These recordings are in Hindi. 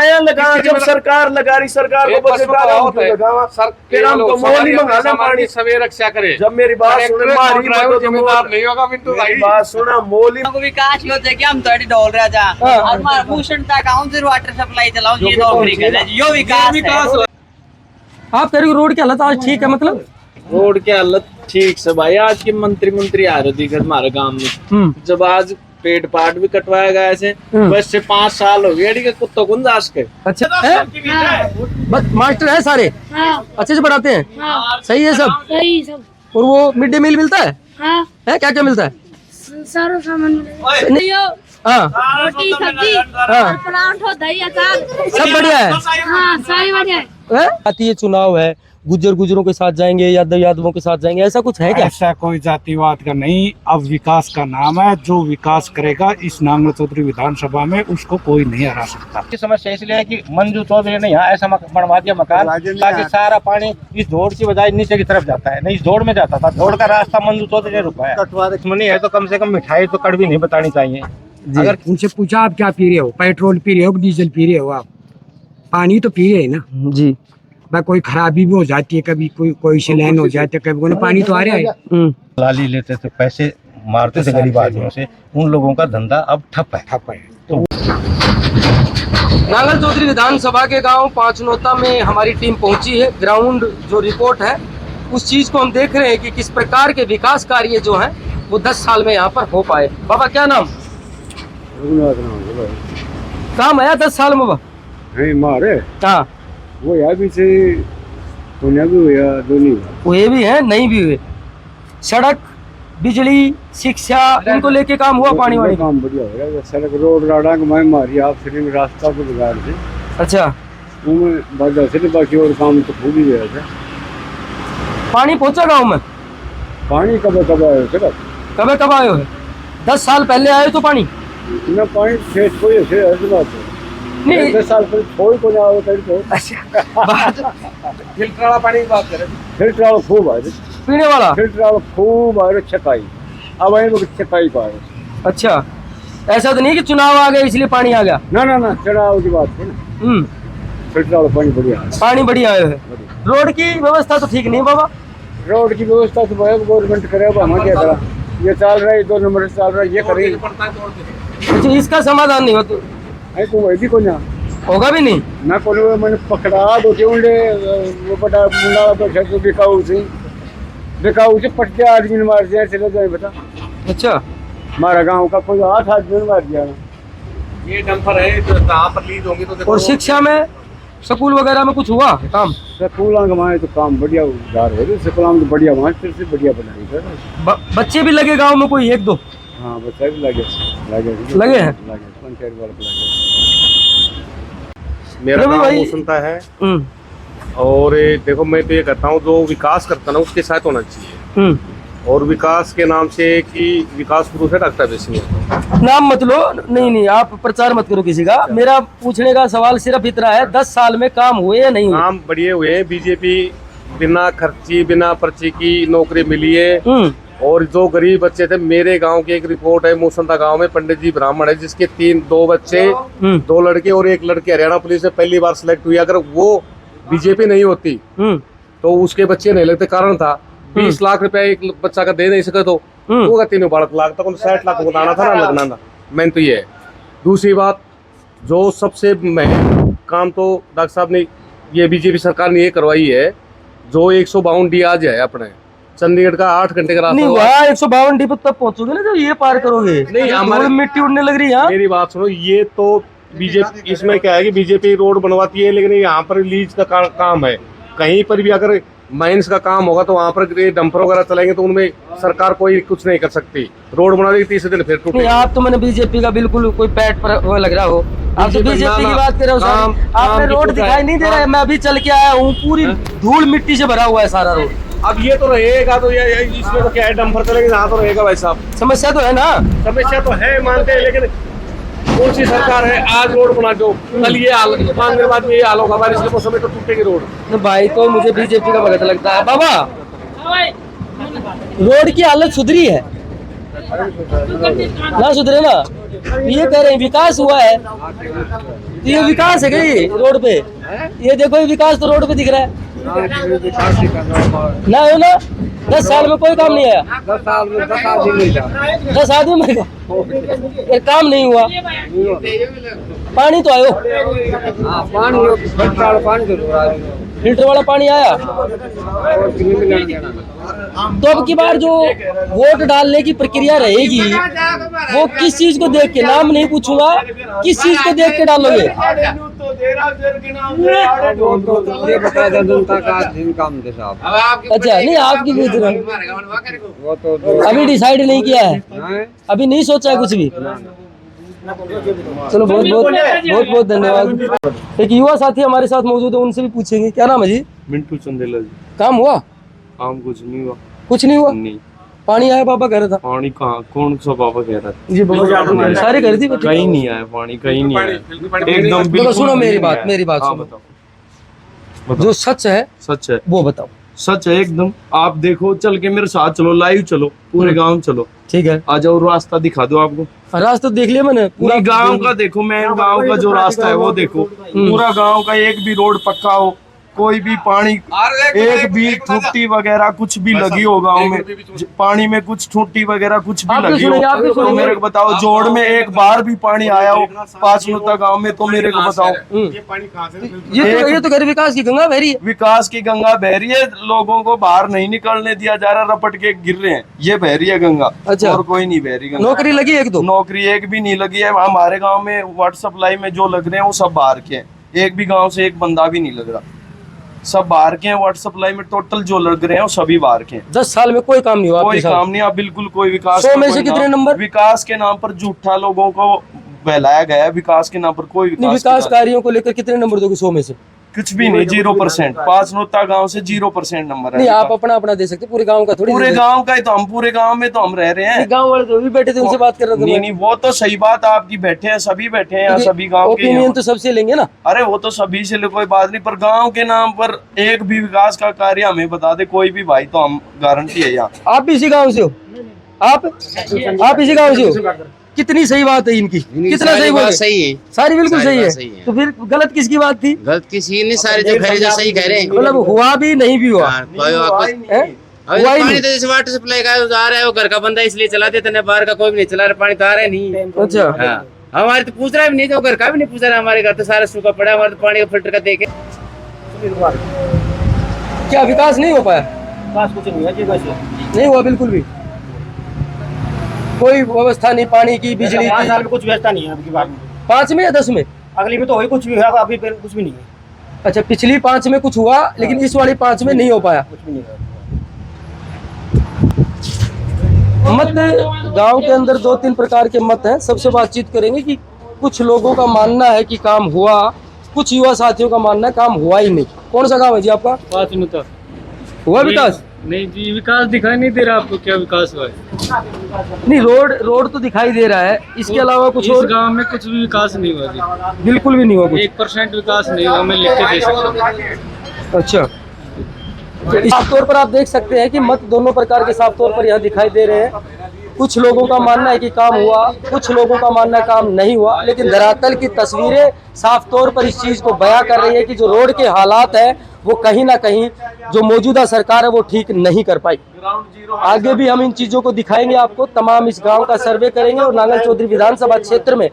क्या लगा जब सरकार लगा रही, सरकार को बजट लगा फिर हम तो मोली मंगाना पानी सवेरे रक्षा करे। जब मेरी बात सुने मारी जिम्मेदार नहीं होगा मिंटू भाई। बात सुना मोली विकास होते कि हम थोड़ी डोल रहा था और हमारा भूषण तक काउंसिल वाटर सप्लाई चलाओ ये डोल यो विकास। आप कह रहे हो रोड की हालत आज ठीक है, मतलब रोड की हालत ठीक से भाई। आज के मंत्री आ रहे थे हमारे गांव में, जब आज पेड़ पाट भी कटवाया गया ऐसे वैसे 5 साल हो गए के कुत्तों को दास के। अच्छा है? बस मास्टर है सारे अच्छे से पढ़ाते हैं, सही है सब? सही सब। और वो मिड डे मील मिलता है? हाँ। है क्या क्या मिलता है? सारा सामान नहीं। हाँ रोटी सब्जी पराठा दही अचार सब बढ़िया है। हाँ सारी बढ़िया है। आती है चुनाव है, गुज्जरों के साथ जाएंगे, यादवों के साथ जाएंगे, ऐसा कुछ है क्या? ऐसा कोई जातिवाद का नहीं, अब विकास का नाम है। जो विकास करेगा इस नांगल चौधरी विधानसभा में उसको कोई नहीं हरा सकता। समस्या इसलिए है कि मंजू चौधरी ने यहाँ ऐसा बनवा दिया मकान ताकि सारा पानी इस जोड़ की बजाय नीचे की तरफ जाता है, नहीं इस जोड़ में जाता था। जोड़ का रास्ता मंजू चौधरी ने रुका है। दुश्मनी है तो कम से कम मिठाई तो कड़वी नहीं बतानी चाहिए। अगर उनसे पूछा आप क्या पी रहे हो, पेट्रोल पी रहे हो, डीजल पी रहे हो, आप पानी तो पी रहे हैं ना जी। भाई कोई खराबी भी हो जाती है, कभी कोई शिलान हो जाती है, कभी पानी तो आ रहा है। लाली लेते थे, पैसे मारते थे गरीब आदमियों से, उन लोगों का धंधा अब ठप है। तो नांगल चौधरी विधानसभा के गांव पांचनोता में हमारी टीम पहुंची है। ग्राउंड जो रिपोर्ट है उस चीज को हम देख रहे हैं कि किस प्रकार के विकास कार्य जो हैं वो 10 साल में यहाँ पर हो पाए। बाबा क्या नाम? काम आया 10 साल में बाबा? मारे हाँ वो यार भी से होने भी हुआ दोनों हुए भी हैं, नहीं भी हुए। सड़क, बिजली, शिक्षा, इनको लेके काम हुआ? पानी वाली काम बढ़िया हो रहा है। सड़क रोड राडा मैं मारी आप सिर्फ रास्ता को बिगाड़ दे। अच्छा वो बाजा से बाकी और काम तो भूल ही गया था। पानी पहुंचा गाँव में? पानी कब आयो सर? कब आए हो? 10 साल पहले आए तो पानी ना पानी खेत को ऐसे बात है नहीं। 10 साल पहले कोई को ना आओ तो फिल्टर वाला पानी की बात करें, फिल्टर वाला खूब आए, पीने वाला फिल्टर वाला खूब आए, छकाई अब आए लोग छकाई पाए। अच्छा ऐसा तो नहीं कि चुनाव आ गया इसलिए पानी आ गया? ना चढ़ाव की बात है ना। फिल्टर वाला पानी बढ़िया है, पानी बढ़िया आए है। रोड की व्यवस्था तो ठीक नहीं बाबा? रोड की व्यवस्था तो गवर्नमेंट करे, हम क्या करा, ये चल रहा है 2 नंबर से चल रहा है, ये करेगी। अच्छा इसका समाधान नहीं होता तो वही भी को ना होगा भी नहीं ना कोई मैंने पकड़ा दो उंडे वो बड़ा मुंडा तो छत बिकाऊ से पट्टे आदमी ने मार दिया, चले जाए बता। अच्छा हमारा गांव का कोई 8 आदमी ने मार दिया। ये डंपर है तो कहाँ पर लीज होंगी तो देखो। और शिक्षा में, स्कूल वगैरह में कुछ हुआ काम? स्कूलों का तो काम बढ़िया उधार है, स्कूलों में बढ़िया मास्टर से बढ़िया बनाई सर। बच्चे भी लगे गांव में कोई 1-2? हाँ बच्चे भी लगे हैं पंचायत वाले लगे। मेरा नाम सुनता है और देखो मैं तो ये कहता हूँ जो विकास करता ना उसके साथ होना चाहिए। और विकास के नाम से कि विकास पुरुष है डॉक्टर बेसिंग। नाम मत लो, नहीं आप प्रचार मत करो किसी का। मेरा पूछने का सवाल सिर्फ इतना है 10 साल में काम हुए या नहीं हुए? काम बढ़िया हुए हैं। बीजेपी बिना खर्ची बिना पर्ची की नौकरी मिली है। और जो गरीब बच्चे थे, मेरे गांव की एक रिपोर्ट है, मूसंदा गांव में पंडित जी ब्राह्मण है जिसके 2 बच्चे 2 लड़के और 1 लड़की हरियाणा पुलिस में पहली बार सिलेक्ट हुई। अगर वो बीजेपी नहीं होती तो उसके बच्चे नहीं लगते। कारण था 20 लाख रुपया एक बच्चा का दे नहीं सके तो 3 लाख तक 60 लाख को लाना था ना लगना था। मैंने तो ये है। दूसरी बात जो सबसे महंगा काम तो डॉक्टर साहब ने ये बीजेपी सरकार ने ये करवाई है, जो 152 डी आज है अपने चंडीगढ़ का 8 घंटे का रास्ता। नहीं वहाँ 152 डी पर तब पहुंचोगे ना जब ये पार करोगे। नहीं हमारी मिट्टी उड़ने लग रही है। मेरी बात सुनो, ये तो बीजेपी इसमें क्या है कि बीजेपी रोड बनवाती है, लेकिन यहाँ पर लीज का काम है। कहीं पर भी अगर माइंस का काम होगा तो वहाँ पर डंपर वगैरह चलेंगे तो उनमें सरकार कोई कुछ नहीं कर सकती। रोड बना देगी 30 दिन फिर टूटेगी। आप तो मैंने बीजेपी का बिल्कुल कोई पैट पर वो लग रहा हो। आप तो बीजेपी की बात कर रहे हो। आपने रोड दिखाई नहीं दे रहा है, मैं अभी चल के आया हूँ, पूरी धूल मिट्टी से भरा हुआ है सारा रोड। अब ये तो रहेगा तो ये इसमें तो क्या है, डंपर चलेगी यहाँ तो रहेगा भाई साहब। समस्या तो है ना? समस्या तो है मानते हैं, लेकिन कौन सी सरकार है आज रोड बना दो, कल ये हाल 5 दिन बाद में ये हाल होगा, बारिश के मौसम में तो टूटेगी रोड। भाई तो मुझे बीजेपी का भगत लगता है। बाबा रोड की हालत सुधरी है ना? सुधरे ना? ये कह रहे हैं विकास हुआ है। तो ये विकास है क्या ये रोड पे? ये देखो ये विकास तो रोड पे दिख रहा है ना, हो ना। 10 साल में कोई काम नहीं आया। 10 आदमी मरेगा, ये काम नहीं हुआ। पानी तो आयो, फिल्टर वाला पानी आया। तो अब की बार जो वोट डालने की प्रक्रिया रहेगी वो किस चीज को देख के, नाम नहीं पूछूंगा, किस चीज को देख के डालोगे? अच्छा नहीं, आपकी भी अभी डिसाइड नहीं किया है, अभी नहीं सोचा है कुछ भी। चलो बहुत बहुत बहुत बहुत धन्यवाद। एक युवा साथी हमारे साथ मौजूद है, उनसे भी पूछेंगे। क्या नाम है जी? मिंटू चंदेला जी। काम हुआ? काम कुछ नहीं हुआ। कुछ नहीं हुआ? नहीं। पानी आया पापा कह रहा था। पानी कहाँ, कौन सा पापा कह रहा था? ये बाबा सारे कह रही थी, कहीं नहीं आया पानी, कहीं नहीं आया एकदम। देखो सुनो मेरी बात, मेरी बात हाँ, सुनो। बताओ। जो सच है सच है, वो बताओ। सच है एकदम। आप देखो, चल के मेरे साथ चलो, लाइव चलो, पूरे गांव चलो। ठीक है, आ जाओ, रास्ता दिखा दो आपको। रास्ता देख लिया मैंने पूरा पूरा गांव का देखो, मेन गांव का जो रास्ता है वो देखो। पूरा गांव का एक भी रोड पक्का हो, कोई भी पानी, एक भी टूटी वगैरह कुछ भी लगी हो गांव में, पानी में कुछ टूटी वगैरह कुछ भी लगी हो तो मेरे को बताओ। जोड़ में एक बार भी पानी आया हो 5 मिनट गांव में तो मेरे को बताओ। ये तो घर विकास की गंगा बह रही है। विकास की गंगा बह रही है, लोगों को बाहर नहीं निकलने दिया जा रहा, रपट के गिर रहे हैं, ये बह रही है गंगा। अच्छा। और कोई नहीं बह रही गंगा। नौकरी लगी एक दो? नौकरी एक भी नहीं लगी है हमारे गांव में। वाटर सप्लाई में जो लग रहे हैं वो सब बाहर के हैं, एक भी गांव से एक बंदा भी नहीं लग रहा, सब बाहर के हैं। वाटर सप्लाई में टोटल जो लग रहे हैं वो सभी बाहर के हैं। 10 साल में कोई काम नहीं हुआ? कोई काम नहीं, अब बिल्कुल कोई विकास। 100 में से कितने नंबर? विकास के नाम पर झूठा लोगों को बहलाया गया है, विकास के नाम पर कोई विकास कार्यों को लेकर कितने नंबर दोगे 100 में से? कुछ भी नहीं, 0%। 5 नोता गांव से 0% नंबर है। नहीं, आप अपना अपना दे सकते, पूरे गांव का थोड़ी। पूरे गांव का ही तो, हम पूरे गांव में तो हम रह रहे हैं। गांव वाले तो भी बैठे थे, उनसे बात कर रहा था। नहीं, वो तो सही बात आपकी, बैठे हैं सभी, बैठे हैं सभी गांव के। ओपिनियन तो सबसे लेंगे ना। अरे वो तो सभी से कोई बात नहीं, पर गांव के नाम पर एक भी विकास का कार्य हमें बता दे कोई भी भाई, तो हम गारंटी है यहाँ। आप भी इसी गाँव से हो? आप इसी गाँव से हो? कितनी सही बात है इनकी, कितना सही बात? सही है, सारी बिल्कुल सही है। तो फिर गलत किसकी बात थी? गलत किसी नहीं, सारे जो कह रहे सही कह रहे हैं। मतलब हुआ भी नहीं भी हुआ। पानी तो जैसे वाटर सप्लाई का आ रहा है, वो घर का बंदा इसलिए चला देता है, बाहर का कोई भी नहीं चला रहा, पानी तो आ रहा है नहीं। अच्छा, हमारे तो पूछ रहा भी नहीं, तो घर का भी नहीं पूछ रहा, हमारे घर तो सारा सूखा पड़ा, हमारे तो पानी का फिल्टर का देखे। क्या विकास नहीं हो पाया? विकास कुछ नहीं है, नहीं हुआ बिल्कुल भी, कोई व्यवस्था नहीं, पानी की, बिजली की। 5 साल में कुछ व्यवस्था नहीं है अबकी बार में। 5 में या 10 में? अगली में तो वही कुछ भी हुआ, अभी कुछ भी नहीं है। अच्छा, पिछली 5 में कुछ हुआ, लेकिन इस वाली 5 में नहीं हो पाया। कुछ भी नहीं हुआ। मत गांव के अंदर 2-3 प्रकार के मत हैं, सबसे बातचीत करेंगे कि कुछ लोगों का मानना है कि काम हुआ, कुछ युवा साथियों का मानना है काम हुआ ही नहीं। कौन सा गांव है जी आपका? 5 मिनट हुआ विकास? नहीं जी, विकास दिखाई नहीं दे रहा आपको, क्या विकास हुआ है? नहीं, रोड तो दिखाई दे रहा है, इसके अलावा कुछ और? गांव में कुछ भी विकास नहीं हुआ जी, बिल्कुल भी नहीं हुआ कुछ। 1% विकास नहीं हुआ, मैं लिख के दे सकता हूँ। अच्छा, तो साफ तौर पर आप देख सकते हैं कि मत दोनों प्रकार के साफ तौर पर यहाँ दिखाई दे रहे हैं। कुछ लोगों का मानना है कि काम हुआ, कुछ लोगों का मानना है काम नहीं हुआ, लेकिन धरातल की तस्वीरें साफ तौर पर इस चीज को बयां कर रही है कि जो रोड के हालात है वो कहीं ना कहीं जो मौजूदा सरकार है वो ठीक नहीं कर पाई। आगे भी हम इन चीजों को दिखाएंगे आपको, तमाम इस गांव का सर्वे करेंगे और नांगल चौधरी विधानसभा क्षेत्र में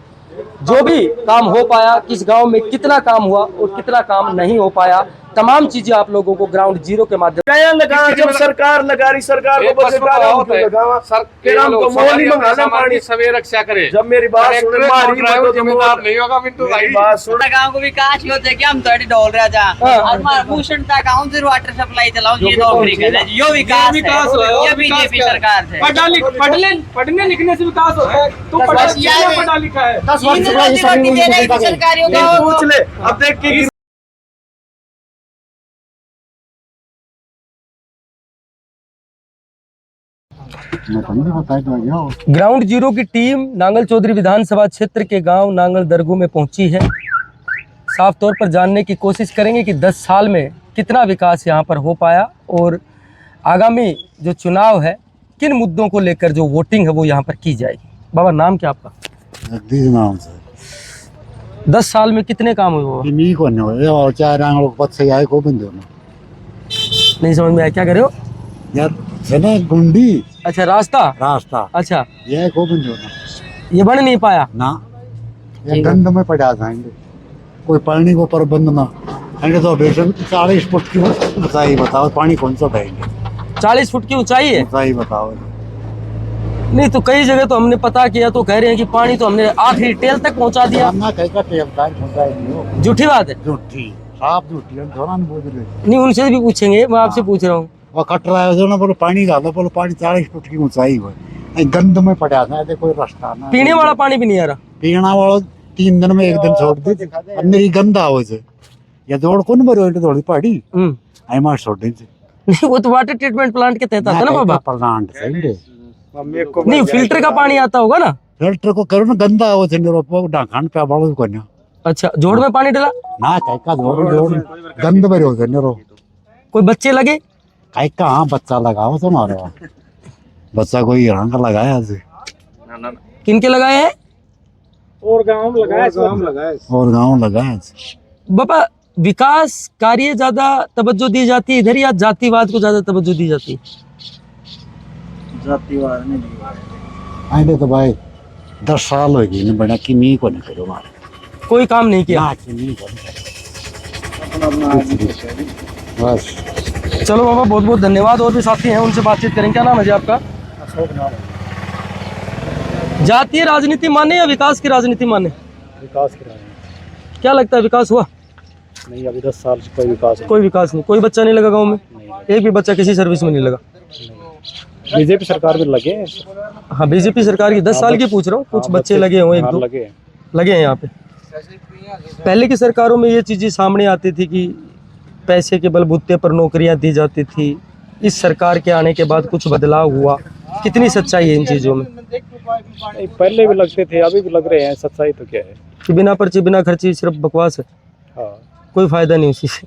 जो भी काम हो पाया, किस गांव में कितना काम हुआ और कितना काम नहीं हो पाया, तमाम चीजें आप लोगों को ग्राउंड जीरो के माध्यम जब सरकार लगा रही, सरकार को सभी रक्षा करे। जब मेरी बात जिम्मेदार नहीं होगा मिंटू भाई। गांव को विकास ही होता है कि हम तो डोल रहा जा और हमारा भूषण था गांव से वाटर सप्लाई चलाओ, ये नौकरी कर रहे यो विकास है, ये बीजेपी सरकार है। पढ़ने लिखने से विकास होता है, तो पढ़ा लिखा है। 10 वर्ष सरकारियों का पूछ ले, अब देख के ग्राउंड जीरो की टीम नांगल चौधरी विधानसभा क्षेत्र के गांव नांगल दरगू में पहुंची है। साफ तौर पर जानने की कोशिश करेंगे कि 10 साल में कितना विकास यहां पर हो पाया और आगामी जो चुनाव है किन मुद्दों को लेकर जो वोटिंग है वो यहां पर की जाएगी। बाबा नाम क्या आपका? जगदीश नाम से। 10 साल में कितने काम हुए वो? नहीं को नहीं और चार आंगलों को पत्ते आए को बंद होना नहीं समझ में आया, क्या करे हो यार है ना गुंडी अच्छा रास्ता रास्ता अच्छा ये को बंद होना ये बन नहीं पाया ना ये गंद में पड़ा जाएंगे कोई पानी को प्रबंध ना ऐसे तो बेशक 40 फुट की ऊंचाई बताओ पानी कौन सा बहेंगे 40 फुट की ऊंचाई है ऊंचाई बताओ नहीं तो कई जगह तो हमने पता किया तो कह रहे हैं कि पानी तो हमने आखिरी टेल तक पहुंचा दिया ना कहीं का टेबदार पहुंचाई नहीं हो झूठी बात है झूठी साफ झूठी हम थोड़ा नहीं बोल रहे नहीं उनसे भी पूछेंगे मैं आपसे पूछ रहा हूँ वो कट रहा है ना बोलो पानी डालो बोलो पानी 40 फुट की ऊंचाई हो गंद में पड़ा था ऐसे कोई रास्ता ना पीने वाला पानी भी नहीं आ रहा पीना वाला 3 दिन में एक दिन छोड़ दी अब मेरी गंदा हो से या दौड़ कौन भरो दौड़ी पड़ी आई मार छोड़ दी नहीं वो तो वाटर ट्रीटमेंट प्लांट के तहत आता है ना बाबा प्लांट सही है नहीं फिल्टर का पानी आता होगा ना फिल्टर को करो ना गंदा हो से निरो ढाकन पे बाड़ो को ना अच्छा जोड़ में पानी डाला ना काई का जोड़ गंद भरो से निरो कोई बच्चे लगे काई का हां बच्चा लगाओ तुम्हारे वहां बच्चा कोई रंग का लगाया से किनके लगाए हैं और गांव लगाया और गांव लगाया बाबा विकास कार्य ज्यादा तवज्जो दी जाती है इधर या जातिवाद को ज्यादा तवज्जो दी जाती है? जातिवाद नहीं आए तो भाई 10 साल हो गए ना बड़ा कि मी को नहीं करो मार कोई काम नहीं किया ना कि मी को बस चलो बाबा बहुत बहुत धन्यवाद और भी साथी हैं उनसे बातचीत करेंगे क्या नाम है जी आपका अशोक नाम जातीय राजनीति माने या विकास की राजनीति माने विकास की राजनीति क्या लगता है विकास हुआ नहीं अभी 10 साल से कोई विकास कोई विकास नहीं कोई बच्चा नहीं लगा गाँव में एक भी बच्चा किसी सर्विस में नहीं लगा बीजेपी सरकार में लगे हाँ बीजेपी सरकार की 10 साल की पूछ रहा हूँ कुछ बच्चे लगे हुए एक दो लगे हैं यहाँ पे पहले की सरकारों में ये चीजें सामने आती थी कि पैसे के बलबूते पर नौकरियां दी जाती थी इस सरकार के आने के बाद कुछ बदलाव हुआ कितनी सच्चाई है इन चीजों में पहले भी लगते थे अभी भी लग रहे हैं सच्चाई तो क्या है कि बिना पर्ची बिना खर्ची सिर्फ बकवास है हाँ कोई फायदा नहीं उसी से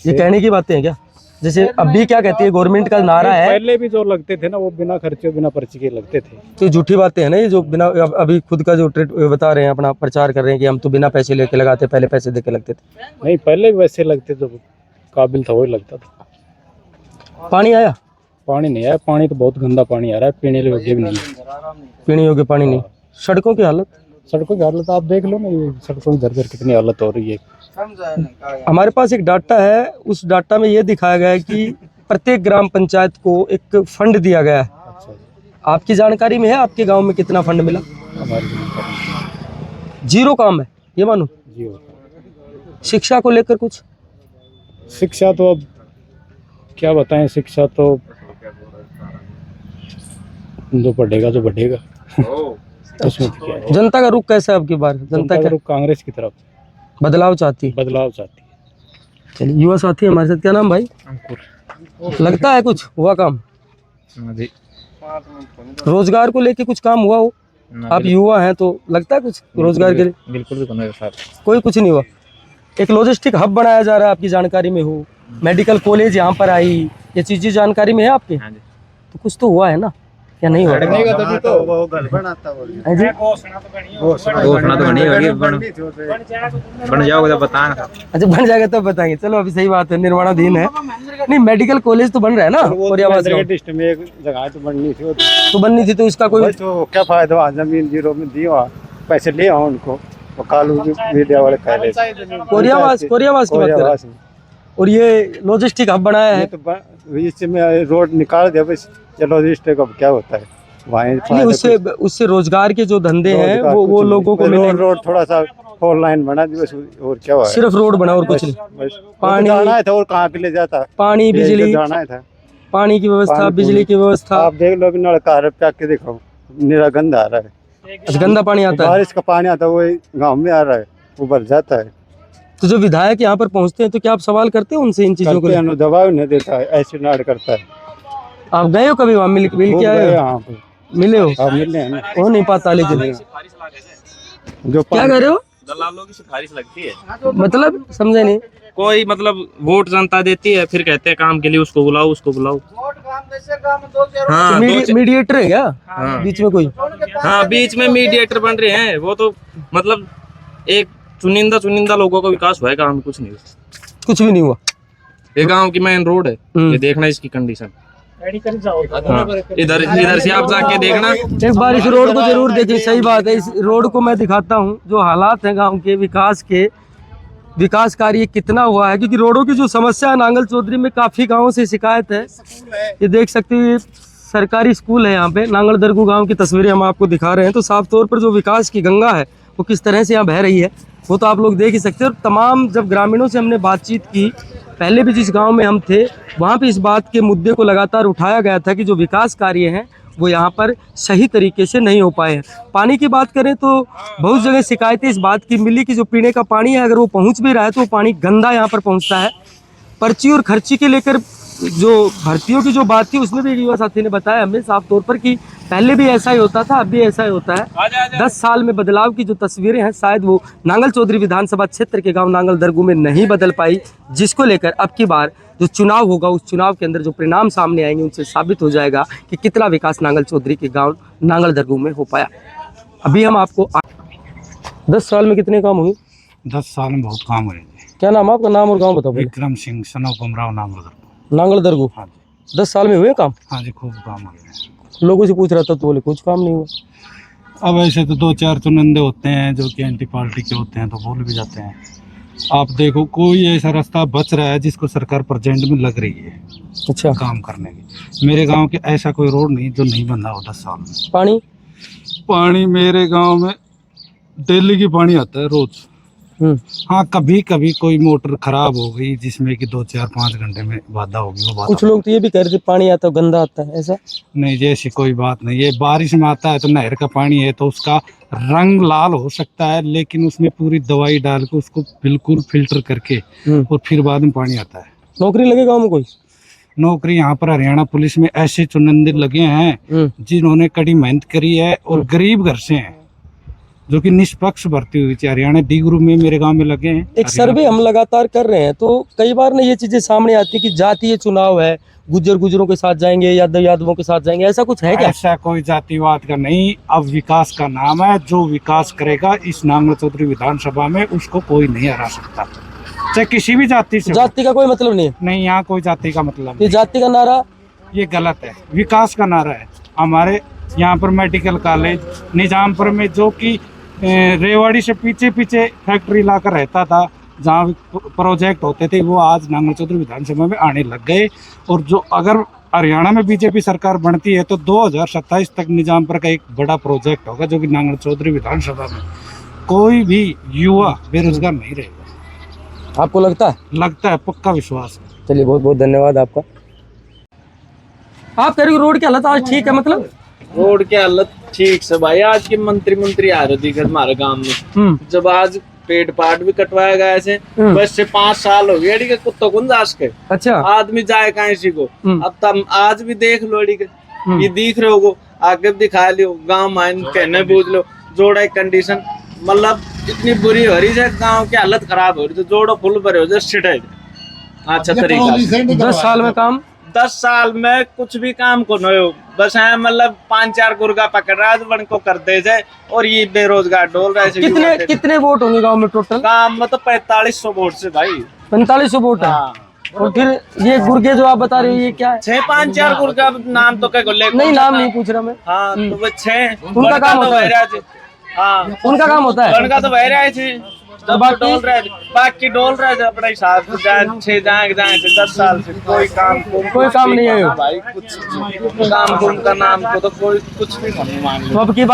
ये कहने की बातें हैं क्या जैसे अभी क्या कहती है गवर्नमेंट का नारा है पहले भी जो लगते थे ना वो बिना खर्चे बिना पर्ची के लगते थे तो झूठी बातें हैं ना ये जो बिना अभी खुद का जो बता रहे हैं अपना प्रचार कर रहे हैं कि हम तो बिना पैसे लेके लगाते पहले पैसे दे के लगते थे नहीं पहले भी वैसे लगते जो काबिल था वही लगता था पानी आया पानी नहीं आया पानी तो बहुत गंदा पानी आ रहा है पीने योग्य भी नहीं है पीने योग्य पानी नहीं सड़कों की हालत सड़कों की हालत आप देख लो ना ये सड़कों की दर कितनी हालत हो रही है हमारे पास एक डाटा है उस डाटा में ये दिखाया गया है कि प्रत्येक ग्राम पंचायत को एक फंड दिया गया है आपकी जानकारी में है आपके गांव में कितना फंड मिला जीरो काम है ये मानो शिक्षा को लेकर कुछ शिक्षा तो अब क्या बताएं शिक्षा तो जो बढ़ेगा जो बढ़ेगा उसमें क्या है? जनता का रुख कैसा है आपकी बार जनता का रुख कांग्रेस की तरफ बदलाव चाहती है बदलाव चाहती है चलिए युवा साथी हमारे साथ क्या नाम भाई लगता है कुछ हुआ काम रोजगार को लेके कुछ काम हुआ हो आप युवा हैं तो लगता है कुछ रोजगार के लिए बिल्कुल भी नहीं कोई कुछ नहीं हुआ एक लॉजिस्टिक हब बनाया जा रहा है आपकी जानकारी में हो मेडिकल कॉलेज यहाँ पर आई ये चीजें जानकारी में है आपके तो कुछ तो हुआ है ना क्या नहीं हुआ घोषणा तो बनी होगी बन जाओगे तो बताना अच्छा बन जाएगा तब बताएंगे चलो अभी सही बात है निर्माणाधीन है नहीं मेडिकल कॉलेज तो बन रहा है ना कोरियावास में एक जगह तो बननी थी तो बननी थी तो इसका कोई तो क्या फायदा हुआ जमीन जीरो में दी पैसे ले आओ उनको वो कालू मीडिया वाले कह रहे कोरियावास की बात कर रहे हैं और ये लॉजिस्टिक हब बनाया है तो इसमें रोड निकाल दिया बस ये लॉजिस्टिक अब क्या होता है नहीं उससे रोजगार के जो धंधे हैं वो लोगों को रोड थोड़ा सा 4 लाइन बना दी बस और क्या हुआ सिर्फ रोड बना और कुछ नहीं पानी जाना था और कहाँ के ले जाता पानी बिजली जाना था पानी की व्यवस्था बिजली की व्यवस्था आप देख लो अभी नलका रहा के देखो निरा गंदा आ रहा है गंदा पानी आता है बारिश का पानी आता है वो गाँव में आ रहा है वो भर जाता है तो जो विधायक यहाँ पर पहुँचते हैं तो क्या आप सवाल करते हो उनसे इन चीजों को दबाव नहीं देता है ऐसे नाड़ करता है आप गए हो कभी वहाँ मिल के आए हो मिले हो मिलने हैं ना वो नहीं पता लेकिन जो क्या कर रहे हो दलालों की सिफारिश लगती है मतलब समझे नहीं कोई मतलब वोट जनता देती है फिर कहते हैं काम के लिए उसको बुलाओ हाँ मीडिएटर है क्या बीच में कोई हाँ बीच में मीडिएटर बन रहे हैं वो तो मतलब एक चुनिंदा लोगों का विकास हुआ है, गाँव में कुछ नहीं हुआ। कुछ भी नहीं हुआ। ये गांव की मेन रोड है, ये देखना इसकी कंडीशन। इधर से आप जाके देखना, एक बार इस रोड को जरूर देखिए। सही बात है, इस रोड को मैं दिखाता हूँ जो हालात हैं गांव के विकास कार्य कितना हुआ है, क्योंकि रोडों की जो समस्या है नांगल चौधरी में काफ़ी गाँवों से शिकायत है। ये देख सकते हैं, सरकारी स्कूल है यहाँ पे। नांगल दरगू गांव की तस्वीरें हम आपको दिखा रहे हैं, तो साफ तौर पर जो विकास की गंगा है वो किस तरह से यहाँ बह रही है वो तो आप लोग देख ही सकते हैं। और तमाम जब ग्रामीणों से हमने बातचीत की, पहले भी जिस गांव में हम थे वहाँ पे इस बात के मुद्दे को लगातार उठाया गया था कि जो विकास कार्य हैं वो यहाँ पर सही तरीके से नहीं हो पाए हैं। पानी की बात करें तो बहुत जगह शिकायतें इस बात की मिली कि जो पीने का पानी है अगर वो पहुँच भी रहा है तो वो पानी गंदा यहाँ पर पहुँचता है। पर्ची और खर्ची के लेकर जो भर्तियों की जो बात थी उसमें भी एक युवा साथी ने बताया हमें साफ तौर पर कि पहले भी ऐसा ही होता था, अब भी ऐसा ही होता है। 10 साल में बदलाव की जो तस्वीरें हैं शायद वो नांगल चौधरी विधानसभा क्षेत्र के गांव नांगल दरगू में नहीं बदल पाई, जिसको लेकर अब की बार जो चुनाव होगा उस चुनाव के अंदर जो परिणाम सामने आएंगे उनसे साबित हो जाएगा कि कितना विकास नांगल चौधरी के गाँव नांगल दरगू में हो पाया। अभी हम आपको 10 साल में कितने काम हुए? 10 साल में बहुत काम हुए। क्या नाम आपका? नाम और गाँव बताओ। विक्रम सिंह सनो कुमराव नांगल दरगू। हाँ जी। 10 साल में हुए काम? हाँ जी, खूब काम हुए। लोगों से पूछ रहा था तो बोले कुछ काम नहीं हुआ। अब ऐसे तो 2-4 चुनिंदे होते हैं जो कि एंटी पार्टी के होते हैं तो बोल भी जाते हैं। आप देखो कोई ऐसा रास्ता बच रहा है जिसको सरकार प्रेजेंट में लग रही है अच्छा काम करने की। मेरे गांव के ऐसा कोई रोड नहीं जो नहीं बंधा हो 10 साल में। पानी मेरे गांव में डेली की पानी आता है रोज। हाँ, कभी कभी कोई मोटर खराब हो गई जिसमें कि 2-4-5 घंटे में बाधा होगी। वो कुछ लोग तो ये भी कह रहे थे पानी आता है गंदा आता है, ऐसा नहीं, जैसी कोई बात नहीं। ये बारिश में आता है तो नहर का पानी है तो उसका रंग लाल हो सकता है, लेकिन उसमें पूरी दवाई डाल के उसको बिल्कुल फिल्टर करके और फिर बाद में पानी आता है। नौकरी लगे गाँव में कोई? नौकरी यहाँ पर हरियाणा पुलिस में ऐसे चुनिंदे लगे हैं जिन्होंने कड़ी मेहनत करी है और गरीब घर से हैं, जो कि निष्पक्ष भर्ती हुई थी। हरियाणा डी ग्रुप में मेरे गांव में लगे हैं। एक सर्वे हम लगातार कर रहे हैं तो कई बार ना ये चीजें सामने आती है कि जातीय चुनाव है, गुज्जरों के साथ जाएंगे, यादवों के साथ जाएंगे, ऐसा कुछ है क्या? ऐसा कोई जातिवाद का नहीं। अब विकास का नाम है, जो विकास करेगा इस नांगल चौधरी विधानसभा में उसको कोई नहीं हरा सकता, चाहे किसी भी जाति से। जाति का कोई मतलब नहीं है? नहीं, यहाँ कोई जाति का मतलब नहीं। जाति का नारा ये गलत है, विकास का नारा है। हमारे यहाँ पर मेडिकल कॉलेज निजामपुर में जो कि रेवाड़ी से पीछे फैक्ट्री लाकर रहता था, जहाँ प्रोजेक्ट होते थे, वो आज नांगल चौधरी विधानसभा में आने लग गए। और जो अगर हरियाणा में बीजेपी सरकार बनती है तो 2027 तक निजामपुर का एक बड़ा प्रोजेक्ट होगा जो कि नांगल चौधरी विधानसभा में कोई भी युवा बेरोजगार नहीं रहेगा। आपको लगता है? लगता है, पक्का विश्वास है। चलिए, बहुत बहुत धन्यवाद आपका। आप कह रहे हो रोड की हालत आज ठीक है? मतलब रोड की हालत ठीक से भाई। आज के मंत्री आ रहे थे हमारे गांव में, जब आज पेड़ पाट भी कटवाया गया ऐसे। बस से 5 साल हो गए के कुत्तों को जास के। अच्छा, आदमी जाए कहाँ इसी को। अब तब आज भी देख लो के ये दिख रहे हो, आगे भी दिखा लियो, गाँव माइन कहने बूझ लो, जोड़ा कंडीशन मतलब इतनी बुरी हो रही है, गाँव की हालत खराब हो रही है। जोड़ो फुल भरे हो जाए अच्छा तरीका। 10 साल में काम? 10 साल में कुछ भी काम को नहीं हो, बस है मतलब 5-4 गुर्गा पकड़ रहा है को कर दे जाए और ये बेरोजगार डोल रहे। कितने वोट होंगे गांव में टोटल? काम मतलब 4500 वोट से भाई। 4500 वोट है। और फिर ये गुर्गे जो आप बता रहे हो ये क्या है? 6-5-4 गुर्गा नाम तो नहीं, नाम नहीं पूछ रहा मैं। हाँ, तो वो 6 उनका काम होता है। हाँ, उनका काम होता है। उनका तो बह रहे थे, बाकी डोल रहे थे अपने हिसाब से। 6 जाए 10 साल से कोई काम नहीं है भाई। कुछ काम का नाम को तो कोई कुछ भी नहीं मान लो। अब की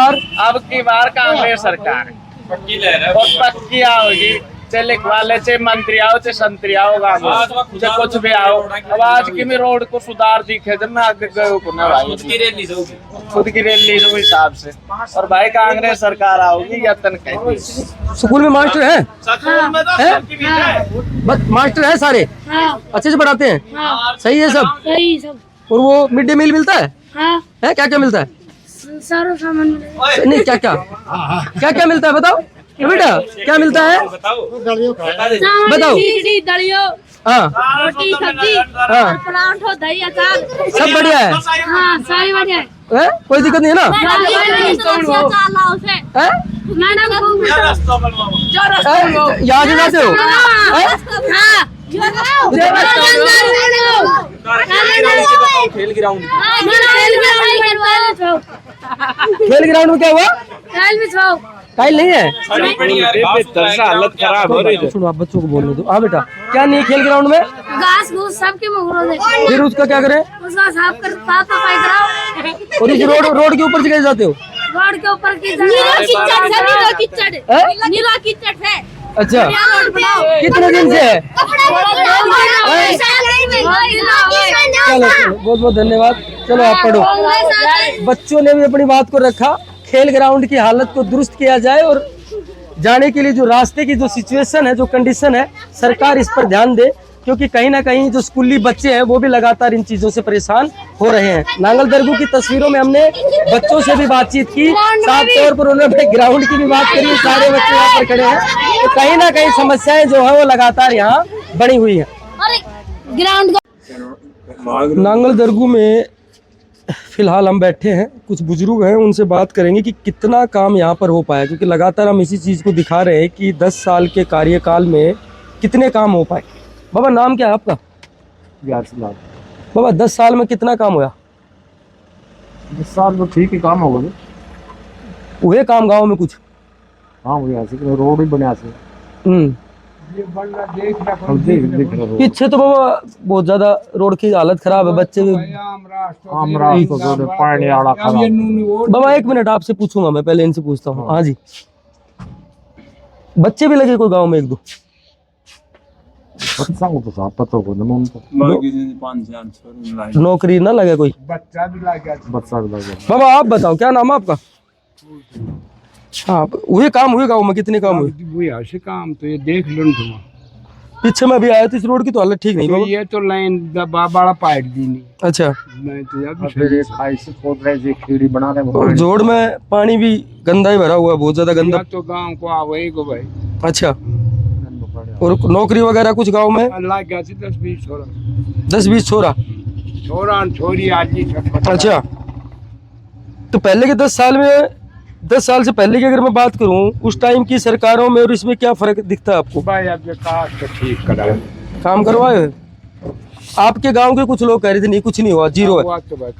बार कांग्रेस सरकार है और पक्की आओगी, चाहे लिखवा ले, चाहे मंत्री आओ, चाहे संतरी आओ, चाहे कुछ भी आओ। अब आज की भी रोड को सुधार दिखे जब मैं आगे गए को ना भाई, खुद की रैली जो हिसाब से। और भाई कांग्रेस सरकार आओगी या तन कहेगी। स्कूल में मास्टर है? मास्टर है सारे? अच्छे से पढ़ाते हैं? सही है सब? सही सब। और वो मिड डे मील मिलता है? है क्या क्या मिलता है? सारा सामान नहीं, क्या मिलता है बताओ बेटा, क्या मिलता है बताओ? खिचड़ी, दलियो, रोटी, सब्जी, पराठा, दही, अचार, सब बढ़िया है। हाँ, सारी बढ़िया है। कोई दिक्कत नहीं है ना? मैडम यहाँ से जाते हो? खेल ग्राउंड खेल ग्राउंड में क्या हुआ? टाइल नहीं है? हालत खराब हो रही है। सुनो आप बच्चों को बोलने दो। हाँ बेटा, क्या नहीं है खेल ग्राउंड में? घास घूस सबके मुगरों दे, फिर उसका क्या करें? उसका साफ सफाई कराओ। और इस रोड के ऊपर से कैसे जाते हो? रोड के ऊपर कीचड़ नीला कीचड़ है। अच्छा, कितने दिन से है? चलो चलो, बहुत बहुत धन्यवाद। चलो आप पढ़ो। बच्चों ने भी अपनी बात को रखा। खेल ग्राउंड की हालत को दुरुस्त किया जाए और जाने के लिए जो रास्ते की जो सिचुएशन है, जो कंडीशन है, सरकार इस पर ध्यान दे, क्योंकि कहीं ना कहीं जो स्कूली बच्चे हैं वो भी लगातार इन चीजों से परेशान हो रहे हैं। नांगल दरगू की तस्वीरों में हमने बच्चों से भी बातचीत की, साफ तौर पर उन्होंने ग्राउंड की भी बात करी। सारे बच्चे यहाँ पर खड़े हैं, तो कहीं ना कहीं समस्याएं जो है वो लगातार यहाँ बनी हुई है। नांगल दरगू में फिलहाल हम बैठे हैं, कुछ बुजुर्ग हैं, उनसे बात करेंगे कि कितना काम यहाँ पर हो पाया, क्योंकि लगातार हम इसी चीज़ को दिखा रहे हैं कि 10 साल के कार्यकाल में कितने काम हो पाए। बाबा नाम क्या है आपका? बाबा 10 साल में कितना काम हुआ? 10 साल तो ठीक ही काम होगा। हुए काम गाँव में कुछ? हाँ हुआ, रोड ही बना से। पीछे तो बाबा बहुत ज्यादा रोड की हालत खराब है, बच्चे भी। बाबा 1 मिनट आपसे पूछूंगा, मैं पहले इनसे पूछता हूँ। हाँ जी, बच्चे भी लगे कोई गांव में 1-2? नौकरी ना लगे कोई? बच्चा भी लगा। बाबा आप बताओ क्या नाम है आपका? हाँ, हुए काम हुए गाँव में, कितने काम हुए? ऐसे काम तो ये देख लो तुम। पीछे मैं भी आया था, इस रोड की तो हालत ठीक नहीं तो ये तो लाइन बड़ा पाइट दी नहीं। अच्छा, मैं तो यार फिर एक खाई से खोद रहे थे, कीड़ी बना रहे हैं। और जोड़ में पानी भी गंदा ही भरा हुआ है, बहुत ज्यादा गंदा। तो गांव को आवे को भाई। अच्छा, और नौकरी वगैरह कुछ गांव में? अल्लाह क्या 10-20 छोरा। 10-20 छोरा? छोरा छोरी आज ही। अच्छा, तो पहले के 10 साल में, 10 साल से पहले की अगर मैं बात करूं, उस टाइम की सरकारों में और इसमें क्या फर्क दिखता है आपको? भाई अब ये काश तो ठीक करा, काम करवाए? आपके गांव के कुछ लोग कह रहे थे नहीं कुछ नहीं हुआ, जीरो है। तो भाई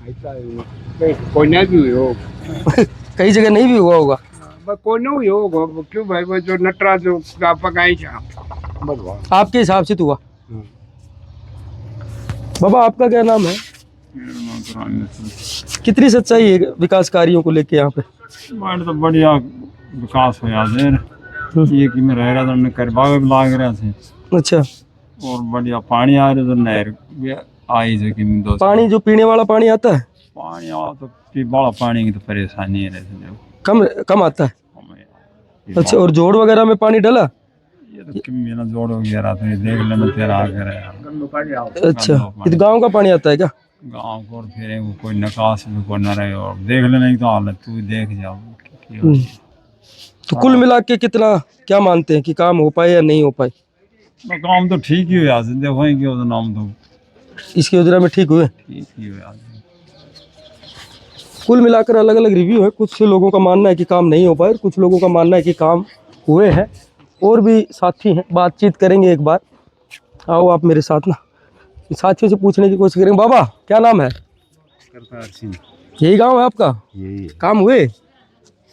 कोई नहीं भी हो कई जगह नहीं भी हुआ होगा। कोई नहीं हो क्यों भाई? वो जो नटराज जो पकाई आपके हिसाब से तो हुआ। बाबा आपका क्या नाम है? कितनी सच्चाई है विकास कार्यों को लेके यहाँ पे? तो बढ़िया विकास हो ये कि मैं रह रहा था, करवा भी लाग रहा थे। अच्छा, और बढ़िया पानी आ रहा, तो नहर भी आई जो कि पानी जो पीने वाला पानी आता है? पानी आ तो बड़ा पानी की तो परेशानी है, कम आता है। अच्छा, और जोड़ वगैरह में पानी डला? ये तो मेरा जोड़ वगैरह तो देख लेना तेरा आ गया। अच्छा, ये गाँव का पानी आता है क्या? गाँव को फिर कोई निकास भी कोई न रहे, और देख लेना तो हालत तू देख जाओ। तो कुल मिला के कितना क्या मानते हैं कि काम हो पाए या नहीं हो पाए? काम तो ठीक ही हुआ, देखो कि नाम तो इसकी योजना में ठीक हुए। ठीक ही हुआ। कुल मिलाकर अलग अलग रिव्यू है। कुछ लोगों का मानना है कि काम नहीं हो पाए, कुछ लोगों का मानना है कि काम हुए हैं। और भी साथी हैं, बातचीत करेंगे एक बार। आओ आप मेरे साथ ना, साथियों से पूछने की कोशिश करेंगे। बाबा क्या नाम है? करतार सिंह। यही गांव है आपका? यही काम हुए?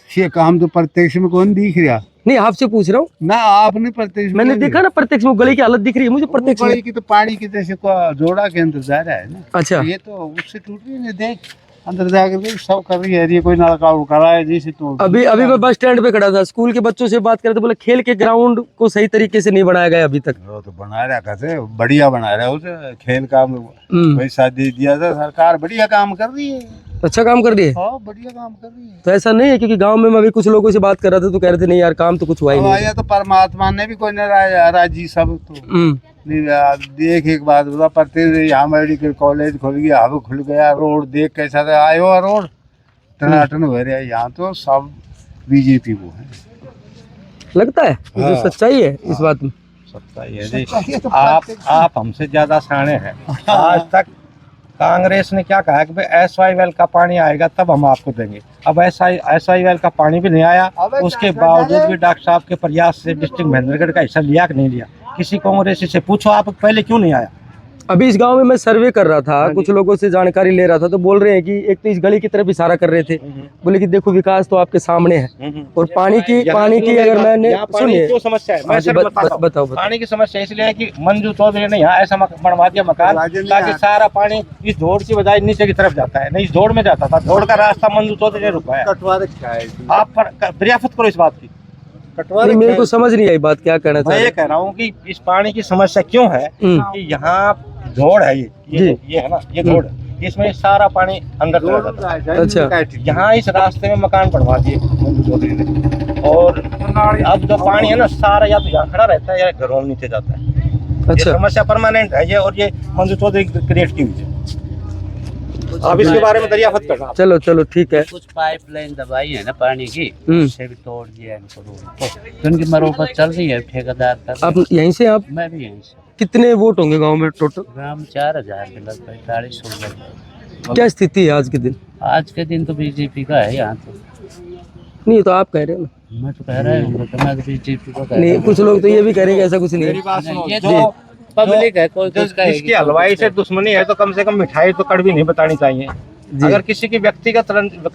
ये काम तो प्रत्यक्ष में कौन दिख रहा? नहीं, आपसे पूछ रहा हूँ ना, आपने प्रत्यक्ष मैंने देखा ना, प्रत्यक्ष में गली की हालत दिख रही है मुझे। प्रत्यक्ष गली की तो पानी की जैसे जोड़ा के अंदर जा रहा है ना। अच्छा, ये तो उससे टूट रही है, देख अंदर जाकर देख सब कर रही है। ये कोई नलका उड़ा है जैसे तो। अभी मैं बस स्टैंड पे खड़ा था, स्कूल के बच्चों से बात कर रहे थे, बोले खेल के ग्राउंड को सही तरीके से नहीं बनाया गया अभी तक। वो तो बना रहा कैसे, बढ़िया बना रहा है उसे। खेल का पैसा दे दिया था सरकार, बढ़िया काम कर रही है। अच्छा काम कर रही है? हाँ, बढ़िया काम कर रही है। तो ऐसा नहीं है, क्योंकि गांव में मैं भी कुछ लोगों से बात कर रहा था तो कह रहे थे नहीं यार काम तो कुछ हुआ ही नहीं। तो परमात्मा ने भी कोई नाराजी सब तो देख। एक बात बता, प्रत्येक यहाँ मेडिकल कॉलेज खुल गया, अब खुल गया, रोड देख कैसा था आयो रोड टनाटन हो रहा है। यहाँ तो सब बीजेपी को है लगता है। हाँ। जो सच्चाई है इस बात में, सच्चाई है। आप हमसे ज्यादा साणे हैं। आज तक कांग्रेस ने क्या कहा कि भाई SYL का पानी आएगा तब हम आपको देंगे। अब SYL का पानी भी नहीं आया, उसके बावजूद भी डॉक्टर साहब के प्रयास से डिस्ट्रिक्ट महेंद्रगढ़ का हिस्सा लिया कि नहीं लिया। किसी कांग्रेसी से पूछो आप पहले क्यों नहीं आया। अभी इस गांव में मैं सर्वे कर रहा था, कुछ लोगों से जानकारी ले रहा था, तो बोल रहे हैं कि एक तो इस गली की तरफ इशारा कर रहे थे, बोले कि देखो विकास तो आपके सामने है, और पानी की अगर मैंने सुनिए क्यों समस्या है, मैं सिर्फ बताओ। पानी की समस्या इसलिए है कि मंजू चौधरी ने यहाँ ऐसा बनवा दिया मकान ताकि सारा पानी इस जोड़ की बजाय नीचे की तरफ जाता है, नहीं इस जोड़ में जाता था। जोड़ का रास्ता मंजू चौधरी ने रुकवाया। आप दरियाफत करो इस बात की। नहीं, मेरे को समझ नहीं आई बात क्या कहना मैं ये कह रहा हूँ कि इस पानी की समस्या क्यों है कि यहाँ जोड़ है, ये है ना, ये जोड़ है, इसमें सारा पानी अंदर चला जाता है। अच्छा, यहाँ इस रास्ते में मकान बनवा दिए मंजू चौधरी ने, और अब जो पानी है ना सारा या तो यहाँ खड़ा रहता है या घरों में नीचे जाता है। अच्छा, ये समस्या परमानेंट है ये, और ये मंजू चौधरी क्रिएट की हुई है। अब इसके बारे में दरियाफत करना। चलो ठीक है। कुछ पाइपलाइन दबाई है ना पानी की, उससे भी तोड़ दिया है इनको, उनकी मरम्मत चल रही है ठेकेदार का। आप यहीं से? आप? मैं भी यहीं से। कितने वोट होंगे गांव में टोटल? गांव में 4000 के लगभग 450। क्या स्थिति है आज के दिन? आज के दिन तो बीजेपी का है यहाँ तो। नहीं तो आप कह रहे हो ना। मैं तो कह रहा हूँ, मैं तो बीजेपी को नहीं, कुछ लोग तो ये भी कह रहे हैं कि ऐसा कुछ नहीं है। पब्लिक है, कोई जिसकी हलवाई से दुश्मनी है तो कम से कम मिठाई तो कड़वी नहीं बतानी चाहिए। अगर किसी की व्यक्तिगत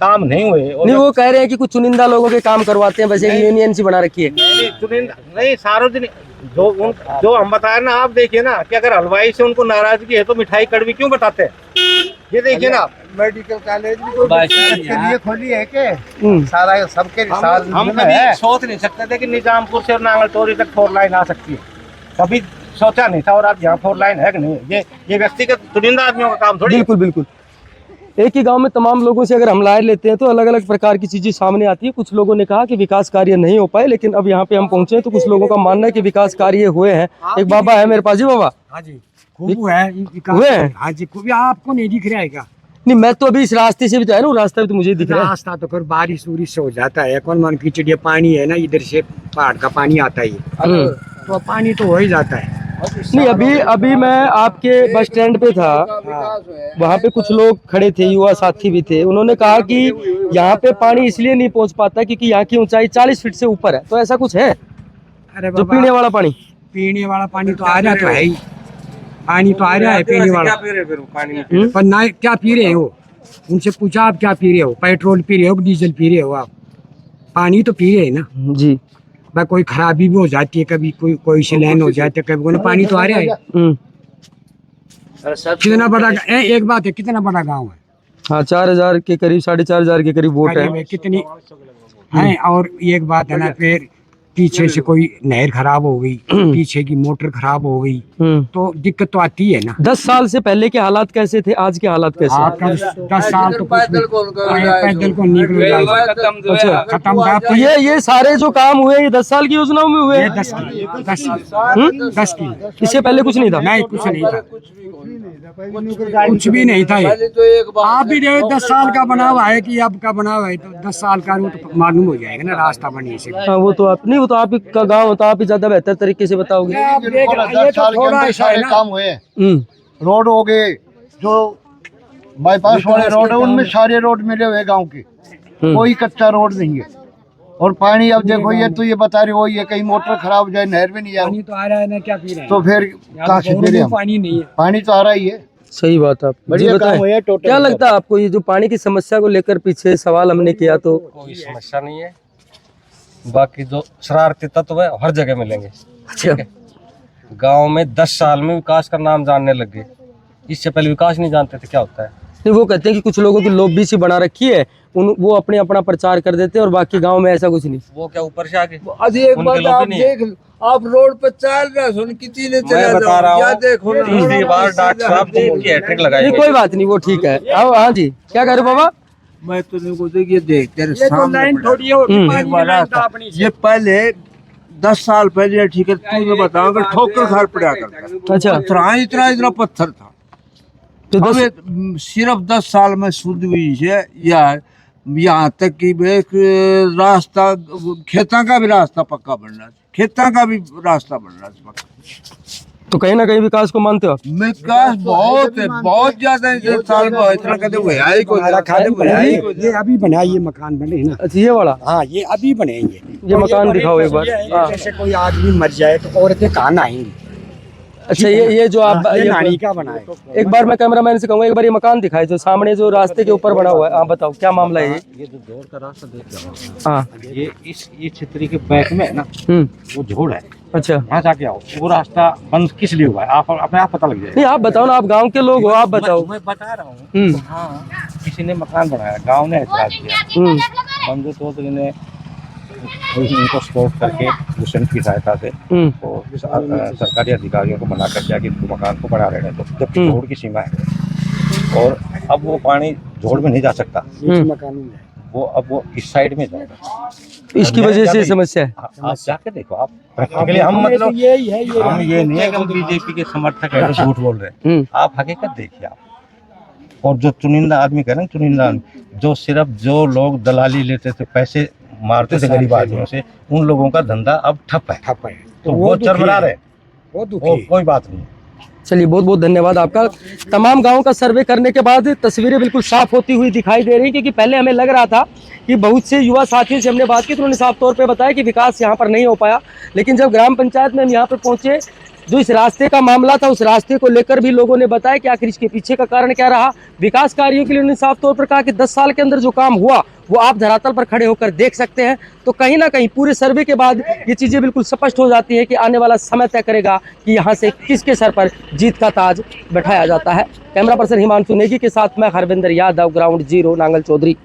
काम नहीं हुए, नहीं वो कह रहे हैं कि कुछ चुनिंदा लोगों के काम करवाते हैं, वैसे यूनियन सी बना रखी है। नहीं, सार्वजनिक जो हम बताए ना, आप देखिए ना कि अगर हलवाई से उनको नाराजगी है तो मिठाई कड़वी क्यों बताते हैं। ये देखिए ना, मेडिकल कॉलेज भी लिए खोली है के सारा सबके हम कभी सोच नहीं सकते थे कि निजामपुर से नांगल तोरी तक 4 लाइन आ सकती है, कभी सोचा नहीं था। और आप यहाँ 4 लाइन है कि नहीं, ये व्यक्तिगत चुनिंदा आदमियों का काम थोड़ी। बिल्कुल। एक ही गांव में तमाम लोगों से अगर हम राय लेते हैं तो अलग अलग प्रकार की चीजें सामने आती है। कुछ लोगों ने कहा कि विकास कार्य नहीं हो पाए, लेकिन अब यहाँ पे हम पहुंचे तो कुछ लोगों का मानना है कि विकास कार्य हुए हैं। एक बाबा है मेरे पास। जी बाबा। हाँ जी, खूब हुए हैं। हाँ जी, खूब। आपको नहीं दिख रहा है क्या? नहीं, मैं तो अभी इस रास्ते से भी तो है ना, रास्ता भी तो मुझे दिख रहा है। रास्ता तो फिर बारिश से हो जाता है, कौन मान कीचड़िया पानी है ना, इधर से पहाड़ का पानी आता है, तो पानी तो हो ही जाता है। नहीं, अभी मैं आपके बस स्टैंड पे था, वहाँ पे कुछ लोग खड़े थे, युवा साथी भी थे। उन्होंने कहा कि यहाँ पे पानी इसलिए नहीं पहुँच पाता क्योंकि यहाँ की ऊंचाई 40 फीट से ऊपर है। तो ऐसा कुछ है? अरे जो पीने वाला पानी तो आ रहा तो है ही, पानी तो आ रहा है पीने वाला। पर ना क्या पी रहे हो, उनसे पूछा आप क्या पी रहे हो, पेट्रोल पी रहे हो, डीजल पी रहे हो? आप पानी तो पी रहे हैं ना जी। भाई कोई खराबी भी हो जाती है, कभी कोई सिलेन हो जाती है, कभी पानी तो आ रहा है। कितना बड़ा एक बात है, कितना बड़ा गांव है? हाँ, 4000 के करीब, 4500 के करीब वोट है। कितनी है? और एक बात है ना, फिर पीछे से कोई नहर खराब हो गई, पीछे की मोटर खराब हो गई, तो दिक्कत तो आती है ना। 10 साल से पहले के हालात कैसे थे, आज के हालात कैसे? 10 साल तो पैदल को निकल खत्म था। तो ये सारे जो काम हुए ये 10 साल की योजनाओं में हुए? 10 की। इससे पहले कुछ नहीं था? नहीं, कुछ नहीं था, कुछ भी नहीं था। आप भी 10 साल का बना हुआ है कि अब का बना हुआ है, तो 10 साल का तो मालूम हो जाएगा ना रास्ता बनने से। हाँ, वो तो आप नहीं, वो तो आप का गांव होता, आप ही ज्यादा बेहतर तरीके से बताओगे। काम हुए, रोड हो गए, जो बाईपास वाले रोड है उनमें सारे रोड मिले हुए गांव के, कोई कच्चा रोड नहीं है। और पानी अब देखो, ये तो ये बता रहे हो, ये कहीं मोटर खराब हो जाए, नहर में नहीं आ पानी तो आ रहा है ना, क्या पी रहे हैं? तो फिर कहाँ से पी रहे हैं? पानी नहीं है, पानी तो आ रहा ही है। सही बात। आप बढ़िया काम हुआ है। क्या लगता है आपको, ये जो पानी की समस्या को लेकर पीछे सवाल हमने किया, तो कोई समस्या नहीं है, बाकी जो शरारती तत्व है हर जगह मिलेंगे। अच्छा, गांव में 10 साल में विकास का नाम जानने लग गए, इससे पहले विकास नहीं जानते थे क्या होता है। नहीं, वो कहते हैं कि कुछ लोगों की लॉबी सी बना रखी है, वो अपना प्रचार कर देते हैं और बाकी गांव में ऐसा कुछ नहीं। वो क्या ऊपर से आगे आज एक बात आप देख, आप रोड पर चल रहे हो, किसी ने बता रहा हूँ, तीसरी बार डॉक्टर साहब की हैट्रिक लगाई। कोई बात नहीं, वो ठीक है। हाँ जी, क्या कह रहे बाबा? मैं तो ये देखते ये पहले 10 साल पहले, ठीक है, तुम्हें बताऊंगा, ठोकर घर पड़ा करता। अच्छा, इतना पत्थर था, तो सिर्फ 10 साल में शुद्ध हुई है। यहाँ तक कि एक रास्ता, खेता का भी रास्ता पक्का बनना, खेता का भी रास्ता बनना पक्का। तो कहीं ना कहीं विकास को मानते हो? विकास बहुत है, बहुत ज्यादा है। इस साल में इतना कदे हुआ ही कोई ये अभी बना, ये मकान बने ना। अच्छा ये वाला? हाँ ये अभी बने ये मकान दिखाओ एक बार। जैसे कोई आदमी मर जाए तो औरतें कहाँ नहाएंगी? अच्छा ये जो आप ये नानी का बना है। एक बार मैं कैमरामैन से कहूँगा एक बार ये मकान दिखाए जो सामने जो रास्ते के ऊपर बना हुआ है। आप बताओ क्या मामला है ये जो झोड़ का रास्ता देख रहे हो, हाँ ये इस छतरी के बैक में है ना, वो झोड़ है। अच्छा यहाँ जाके आओ, वो रास्ता बंद किस लिए हुआ है आप अपने आप पता लग जाएगा। नहीं आप बताओ ना, आप गांव के लोग हो, आप बताओ। मैं बता रहा हूँ। हाँ किसी ने मकान बनाया, गांव ने ऐतराज किया, बंदे तो इन्हें इनको स्टॉप करके दूसरे की सहायता से और सरकारी अधिकारियों को मना कर दिया कि मकान को बना रहने दो, जबकि झोड़ की सीमा है। और अब वो पानी झोड़ में नहीं जा सकता, वो इस साइड में जाएगा। इसकी वजह से समस्या है। आप जाके देखो, आप प्रैक्टिकली हम मतलब हम ये नहीं है कि हम बीजेपी के समर्थक है तो झूठ बोल रहे हैं। आप हकीकत देखिए आप। और जो चुनिंदा आदमी कह रहे हैं, चुनिंदा जो सिर्फ जो लोग दलाली लेते थे, पैसे मारते थे गरीब आदमियों से, उन लोगों का धंधा अब ठप है। तो वो चरमरा रहे, वो कोई बात नहीं। चलिए बहुत बहुत धन्यवाद आपका। तमाम गांव का सर्वे करने के बाद तस्वीरें बिल्कुल साफ होती हुई दिखाई दे रही, क्योंकि पहले हमें लग रहा था कि बहुत से युवा साथियों से हमने बात की तो उन्होंने साफ तौर पे बताया कि विकास यहाँ पर नहीं हो पाया। लेकिन जब ग्राम पंचायत में हम यहाँ पर पहुँचे, जो इस रास्ते का मामला था उस रास्ते को लेकर भी लोगों ने बताया कि आखिर इसके पीछे का कारण क्या रहा। विकास कार्यों के लिए उन्होंने साफ तौर पर कहा कि 10 साल के अंदर जो काम हुआ वो आप धरातल पर खड़े होकर देख सकते हैं। तो कहीं ना कहीं पूरे सर्वे के बाद ये चीज़ें बिल्कुल स्पष्ट हो जाती है कि आने वाला समय तय करेगा कि यहाँ से किसके सर पर जीत का ताज बैठाया जाता है। कैमरा पर्सन हिमांशु नेगी के साथ मैं हरविंदर यादव, ग्राउंड जीरो, नांगल चौधरी।